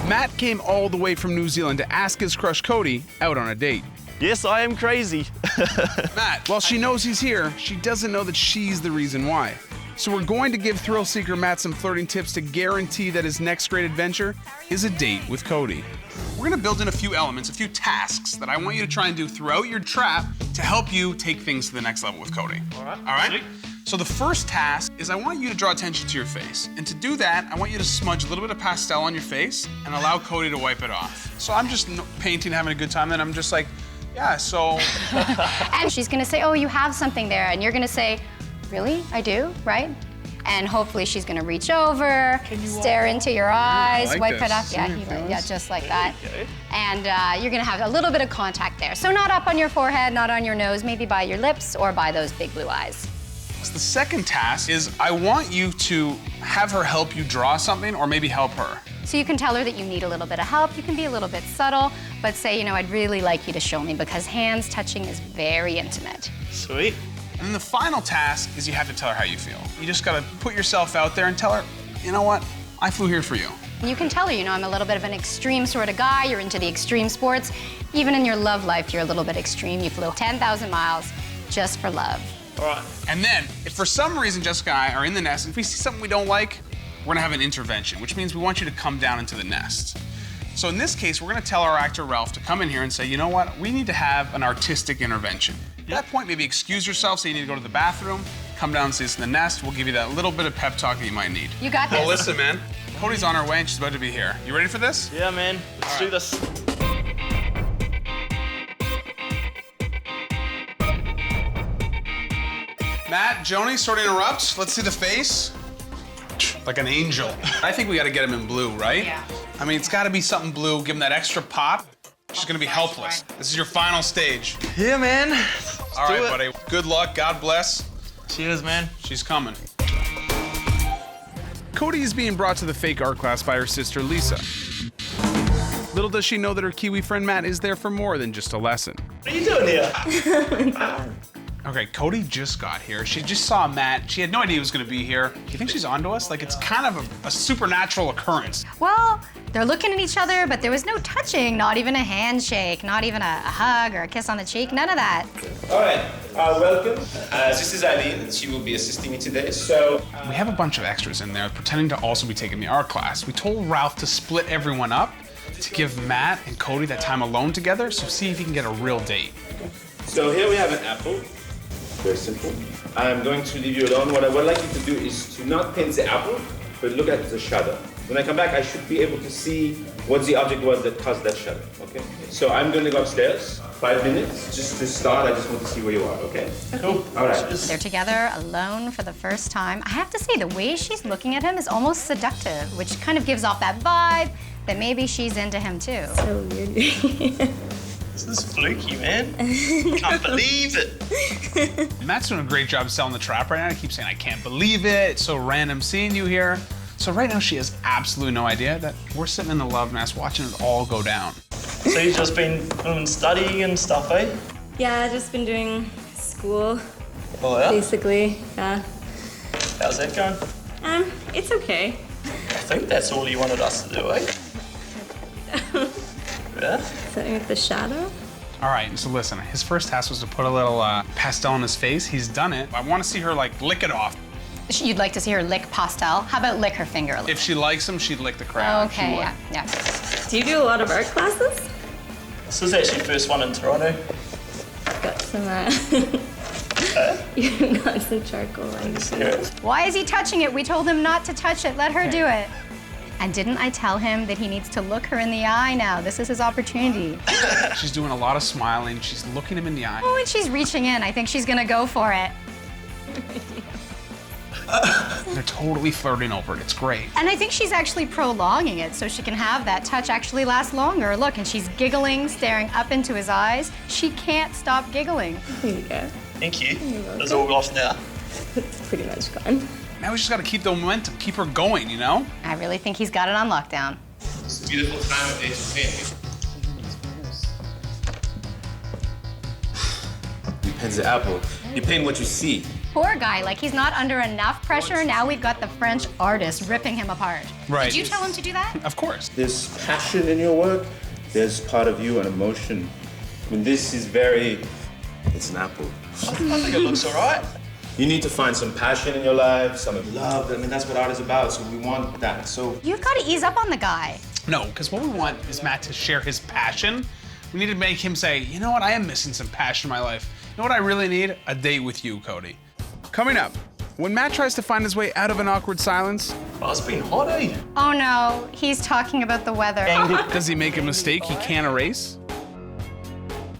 Matt came all the way from New Zealand to ask his crush Cody out on a date. Yes, I am crazy. Matt, while she knows he's here, she doesn't know that she's the reason why. So we're going to give thrill seeker Matt some flirting tips to guarantee that his next great adventure is a date with Cody. We're gonna build in a few elements, a few tasks that I want you to try and do throughout your trap to help you take things to the next level with Cody. All right. All right? So the first task is I want you to draw attention to your face. And to do that, I want you to smudge a little bit of pastel on your face and allow Cody to wipe it off. So I'm just painting, having a good time, and I'm just like, yeah, so. And she's gonna say, oh, you have something there. And you're gonna say, really? I do, right? And hopefully she's gonna reach over, stare into your eyes, like wipe this. it off. Yeah, just like that. And you're gonna have a little bit of contact there. So not up on your forehead, not on your nose, maybe by your lips or by those big blue eyes. So the second task is I want you to have her help you draw something or maybe help her. So you can tell her that you need a little bit of help. You can be a little bit subtle, but say, you know, I'd really like you to show me because hands touching is very intimate. Sweet. And then the final task is you have to tell her how you feel. You just gotta put yourself out there and tell her, you know what, I flew here for you. And you can tell her, you know, I'm a little bit of an extreme sort of guy. You're into the extreme sports. Even in your love life, you're a little bit extreme. You flew 10,000 miles just for love. All right. And then, if for some reason Jessica and I are in the nest, if we see something we don't like, we're gonna have an intervention, which means we want you to come down into the nest. So in this case, we're gonna tell our actor Ralph to come in here and say, you know what, we need to have an artistic intervention. At that point, maybe excuse yourself, say you need to go to the bathroom, come down and see us in the nest. We'll give you that little bit of pep talk that you might need. You got this. Well, listen, man, Cody's on her way and she's about to be here. You ready for this? Yeah, man. Let's do this. Matt, Joni, sorry to interrupt. Let's see the face. Like an angel. I think we gotta get him in blue, right? Yeah. I mean, it's gotta be something blue. Give him that extra pop. She's gonna be helpless. This is your final stage. Yeah, man. All right, do it. buddy. Good luck. God bless. Cheers, man. She's coming. Cody is being brought to the fake art class by her sister, Lisa. Little does she know that her Kiwi friend Matt is there for more than just a lesson. What are you doing here? Okay, Cody just got here. She just saw Matt. She had no idea he was gonna be here. Do you think she's onto us? Like, it's kind of a supernatural occurrence. Well, they're looking at each other, but there was no touching, not even a handshake, not even a hug or a kiss on the cheek, none of that. All right, welcome. This is Eileen. She will be assisting me today. So, We have a bunch of extras in there pretending to also be taking the art class. We told Ralph to split everyone up to give Matt and Cody that time alone together, so see if he can get a real date. so here we have an apple. Very simple. I'm going to leave you alone. What I would like you to do is to not paint the apple, but look at the shadow. When I come back, I should be able to see what the object was that caused that shadow, okay? So I'm going to go upstairs, 5 minutes, just to start. I just want to see where you are, okay? Cool. All right. They're together alone for the first time. I have to say, the way she's looking at him is almost seductive, which kind of gives off that vibe that maybe she's into him too. So weird. This is fluky, man. Can't believe it. Matt's doing a great job selling the trap right now. He keeps saying, I can't believe it. It's so random seeing you here. So right now she has absolutely no idea that we're sitting in the love nest watching it all go down. So you've just been studying and stuff, eh? Yeah, I've just been doing school, Oh, yeah? basically. Yeah. How's that going? It's okay. I think that's all you wanted us to do, eh? Yeah? Something with the shadow. All right, so listen, his first task was to put a little pastel on his face. He's done it. I want to see her like lick it off. You'd like to see her lick pastel. How about lick her finger a little? If she likes him, she'd lick the crayon. She Okay, would. yeah. Do you do a lot of art classes? This is actually first one in Toronto. Got some, you got some charcoal. Yeah. Why is he touching it? We told him not to touch it. Let her do it. And didn't I tell him that he needs to look her in the eye now? This is his opportunity. She's doing a lot of smiling. She's looking him in the eye. Oh, and she's reaching in. I think she's gonna go for it. They're totally flirting over it. It's great. And I think she's actually prolonging it so she can have that touch actually last longer. Look, and she's giggling, staring up into his eyes. She can't stop giggling. There you go. Thank you. It's all off now. It's pretty much gone. Now we just got to keep the momentum, keep her going, you know? I really think he's got it on lockdown. It's a beautiful time of day to paint. You paint the apple. You paint what you see. Poor guy, like he's not under enough pressure. Now we've got the French artist ripping him apart. Right. Did you tell him to do that? Of course. There's passion in your work. There's part of you and emotion. I mean, this is it's an apple. I think it looks all right. You need to find some passion in your life, some love. I mean, that's what art is about, so we want that. So You've got to ease up on the guy. No, because what we want is Matt to share his passion. We need to make him say, you know what, I am missing some passion in my life. You know what I really need? A date with you, Cody. Coming up, when Matt tries to find his way out of an awkward silence, Oh, it's been hot, eh? Oh no, he's talking about the weather. does he make a mistake he can't erase?